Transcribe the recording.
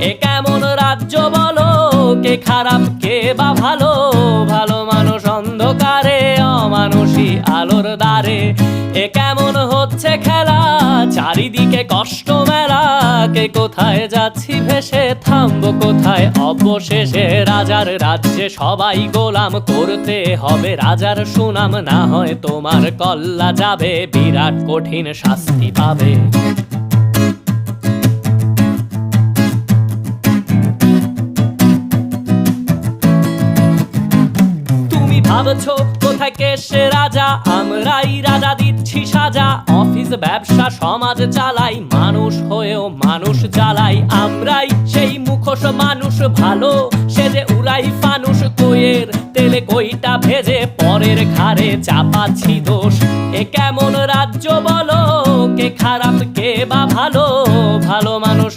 এ কেমন রাজ্য বলো, কে খারাপ কে বা ভালো? ভালো মানুষ অন্ধকারে, অমানুষী আলোর দ্বারে। এ কেমন হচ্ছে খেলা, চারিদিকে কষ্ট মেলা। কে কোথায় যাচ্ছি ভেসে, থামবো কোথায় অবশেষে? রাজার রাজ্যে সবাই গোলাম, করতে হবে রাজার সুনাম। না হয় তোমার কল্লা যাবে, বিরাট কঠিন শাস্তি পাবে। ভাবছো কোথায় কে সে রাজা, আমরাই রাজা দিচ্ছি সাজা। অফিস ব্যবসা সমাজ চালাই, মানুষ হয়েও মানুষ জ্বালাই। আমরাই সেই মুখোশ মানুষ ভালো, সে যে উড়াই ফানুষ। কইয়ের তেলে কইটা ভেজে পরের ঘাড়ে চাপাচ্ছি দোষ। এ কেমন রাজ্য বলো, কে খারাপ কে বা ভালো? ভালো মানুষ